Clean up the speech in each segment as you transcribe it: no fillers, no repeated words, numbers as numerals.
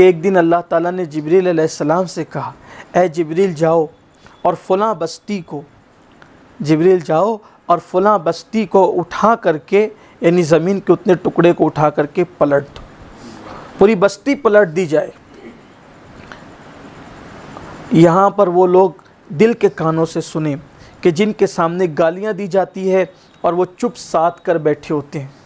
کہ ایک دن اللہ تعالیٰ نے جبریل علیہ السلام سے کہا، اے جبریل جاؤ اور فلاں بستی کو، جبریل جاؤ اور فلاں بستی کو اٹھا کر کے، یعنی زمین کے اتنے ٹکڑے کو اٹھا کر کے پلٹ دو، پوری بستی پلٹ دی جائے۔ یہاں پر وہ لوگ دل کے کانوں سے سنیں کہ جن کے سامنے گالیاں دی جاتی ہے اور وہ چپ ساتھ کر بیٹھے ہوتے ہیں،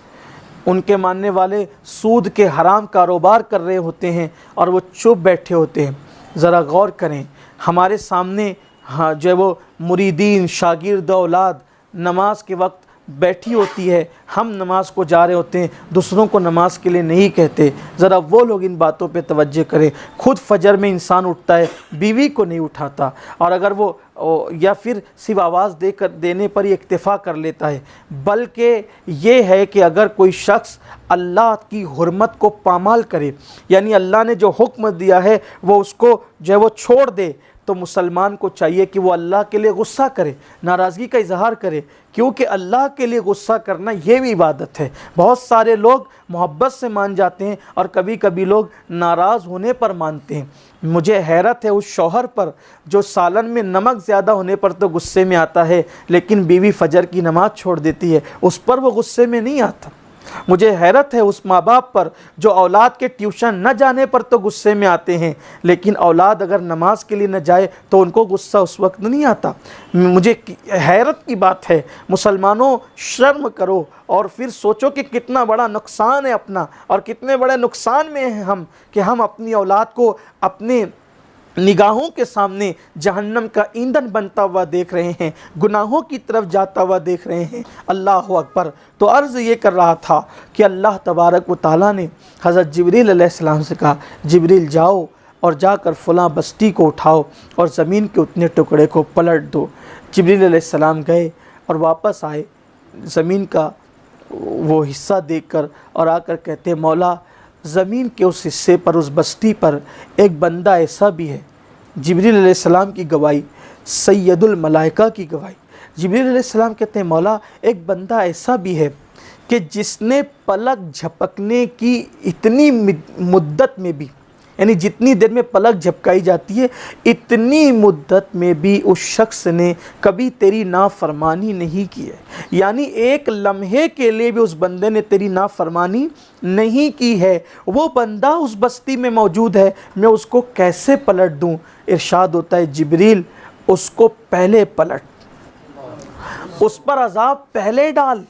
ان کے ماننے والے سود کے حرام کاروبار کر رہے ہوتے ہیں اور وہ چپ بیٹھے ہوتے ہیں۔ ذرا غور کریں، ہمارے سامنے جو ہے وہ مریدین، شاگرد اولاد نماز کے وقت بیٹھی ہوتی ہے، ہم نماز کو جا رہے ہوتے ہیں، دوسروں کو نماز کے لیے نہیں کہتے۔ ذرا وہ لوگ ان باتوں پہ توجہ کریں۔ خود فجر میں انسان اٹھتا ہے، بیوی کو نہیں اٹھاتا، اور اگر وہ یا پھر صرف آواز دینے پر ہی اکتفا کر لیتا ہے، بلکہ یہ ہے کہ اگر کوئی شخص اللہ کی حرمت کو پامال کرے، یعنی اللہ نے جو حکم دیا ہے وہ اس کو جو ہے وہ چھوڑ دے، تو مسلمان کو چاہیے کہ وہ اللہ کے لیے غصہ کرے، ناراضگی کا اظہار کرے، کیونکہ اللہ کے لیے غصہ کرنا یہ بھی عبادت ہے۔ بہت سارے لوگ محبت سے مان جاتے ہیں اور کبھی کبھی لوگ ناراض ہونے پر مانتے ہیں۔ مجھے حیرت ہے اس شوہر پر جو سالن میں نمک زیادہ ہونے پر تو غصے میں آتا ہے، لیکن بیوی فجر کی نماز چھوڑ دیتی ہے، اس پر وہ غصے میں نہیں آتا۔ مجھے حیرت ہے اس ماں باپ پر جو اولاد کے ٹیوشن نہ جانے پر تو غصے میں آتے ہیں، لیکن اولاد اگر نماز کے لیے نہ جائے تو ان کو غصہ اس وقت نہیں آتا۔ مجھے حیرت کی بات ہے، مسلمانوں شرم کرو اور پھر سوچو کہ کتنا بڑا نقصان ہے اپنا، اور کتنے بڑے نقصان میں ہیں ہم کہ ہم اپنی اولاد کو اپنے نگاہوں کے سامنے جہنم کا ایندھن بنتا ہوا دیکھ رہے ہیں، گناہوں کی طرف جاتا ہوا دیکھ رہے ہیں۔ اللہ اکبر۔ تو عرض یہ کر رہا تھا کہ اللہ تبارک و تعالیٰ نے حضرت جبریل علیہ السلام سے کہا، جبریل جاؤ اور جا کر فلاں بستی کو اٹھاؤ اور زمین کے اتنے ٹکڑے کو پلٹ دو۔ جبریل علیہ السلام گئے اور واپس آئے زمین کا وہ حصہ دیکھ کر، اور آ کر کہتے ہیں، مولا زمین کے اس حصے پر، اس بستی پر ایک بندہ ایسا بھی ہے۔ جبریل علیہ السلام کی گواہی، سید الملائکہ کی گواہی۔ جبریل علیہ السلام کہتے ہیں، مولا ایک بندہ ایسا بھی ہے کہ جس نے پلک جھپکنے کی اتنی مدت میں بھی، یعنی جتنی دیر میں پلک جھپکائی جاتی ہے اتنی مدت میں بھی اس شخص نے کبھی تیری نافرمانی نہیں کی ہے، یعنی ایک لمحے کے لیے بھی اس بندے نے تیری نافرمانی نہیں کی ہے۔ وہ بندہ اس بستی میں موجود ہے، میں اس کو کیسے پلٹ دوں؟ ارشاد ہوتا ہے، جبریل اس کو پہلے پلٹ، اس پر عذاب پہلے ڈال۔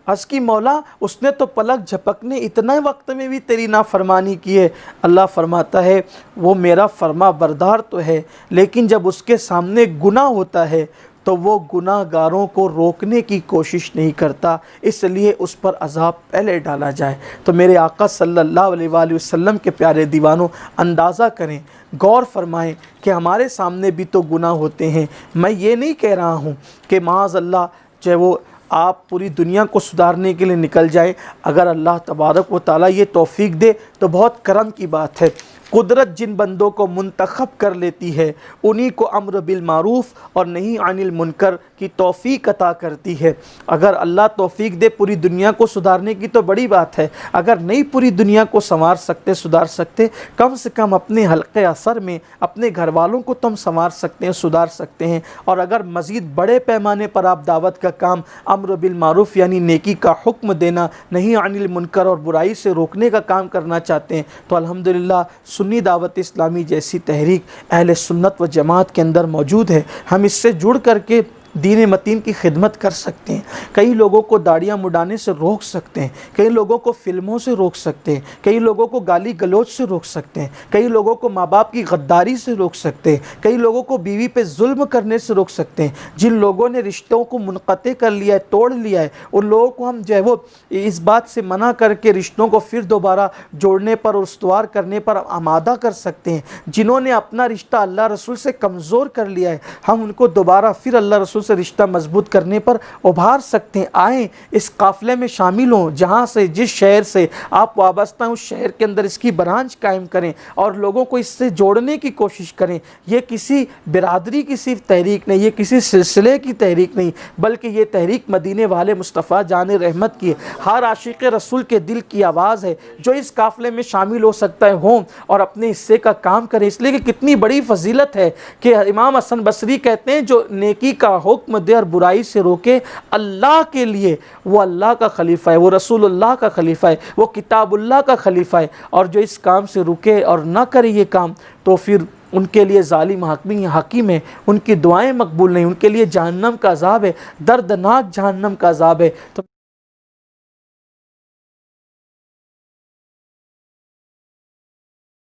عرض کی، مولا اس نے تو پلک جھپکنے اتنا وقت میں بھی تیری نافرمانی کی ہے۔ اللہ فرماتا ہے، وہ میرا فرما بردار تو ہے، لیکن جب اس کے سامنے گناہ ہوتا ہے تو وہ گناہ گاروں کو روکنے کی کوشش نہیں کرتا، اس لیے اس پر عذاب پہلے ڈالا جائے۔ تو میرے آقا صلی اللہ علیہ وآلہ وسلم کے پیارے دیوانوں، اندازہ کریں، غور فرمائیں کہ ہمارے سامنے بھی تو گناہ ہوتے ہیں۔ میں یہ نہیں کہہ رہا ہوں کہ معاذ اللہ جو ہے وہ آپ پوری دنیا کو سدھارنے کے لیے نکل جائیں، اگر اللہ تبارک و تعالیٰ یہ توفیق دے تو بہت کرم کی بات ہے۔ قدرت جن بندوں کو منتخب کر لیتی ہے انہی کو امر بالمعروف اور نہی عن المنکر کی توفیق عطا کرتی ہے۔ اگر اللہ توفیق دے پوری دنیا کو سدھارنے کی تو بڑی بات ہے، اگر نہیں پوری دنیا کو سنوار سکتے، سدھار سکتے، کم سے کم اپنے حلقے اثر میں اپنے گھر والوں کو تم سنوار سکتے ہیں، سدھار سکتے ہیں۔ اور اگر مزید بڑے پیمانے پر آپ دعوت کا کام، امر بالمعروف یعنی نیکی کا حکم دینا، نہی عن المنکر اور برائی سے روکنے کا کام کرنا چاہتے ہیں، تو الحمدللہ سنی دعوت اسلامی جیسی تحریک اہل سنت و جماعت کے اندر موجود ہے۔ ہم اس سے جڑ کر کے دین متین کی خدمت کر سکتے ہیں، کئی لوگوں کو داڑیاں مڈانے سے روک سکتے ہیں، کئی لوگوں کو فلموں سے روک سکتے ہیں، کئی لوگوں کو گالی گلوچ سے روک سکتے ہیں، کئی لوگوں کو ماں باپ کی غداری سے روک سکتے ہیں، کئی لوگوں کو بیوی پہ ظلم کرنے سے روک سکتے ہیں۔ جن لوگوں نے رشتوں کو منقطع کر لیا ہے، توڑ لیا ہے، ان لوگوں کو ہم جو ہے وہ اس بات سے منع کر کے رشتوں کو پھر دوبارہ جوڑنے پر اور استوار کرنے پر آمادہ کر سکتے ہیں۔ جنہوں نے اپنا رشتہ اللہ رسول سے کمزور کر لیا ہے، ہم ان کو دوبارہ پھر اللہ رسول سے رشتہ مضبوط کرنے پر ابھار سکتے ہیں۔ آئیں اس قافلے میں شامل ہوں، جہاں سے جس شہر سے آپ وابستہ ہیں اس شہر کے اندر اس کی برانچ قائم کریں اور لوگوں کو اس سے جوڑنے کی کوشش کریں۔ یہ کسی برادری کی صرف تحریک نہیں، یہ کسی سلسلے کی تحریک نہیں، بلکہ یہ تحریک مدینے والے مصطفیٰ جان رحمت کی ہے۔ ہر عاشق رسول کے دل کی آواز ہے جو اس قافلے میں شامل ہو سکتا ہے ہوں اور اپنے حصے کا کام کرے۔ اس لیے کہ کتنی بڑی فضیلت ہے کہ امام حسن بصری کہتے ہیں جو نیکی کا حکم دے اور برائی سے روکے اللہ کے لیے، وہ اللہ کا خلیفہ ہے، وہ رسول اللہ کا خلیفہ ہے، وہ کتاب اللہ کا خلیفہ ہے، اور جو اس کام سے رکے اور نہ کرے یہ کام تو پھر ان کے لیے ظالم حاکم ہے، ان کی دعائیں مقبول نہیں، ان کے لیے جہنم کا عذاب ہے، دردناک جہنم کا عذاب ہے۔ تو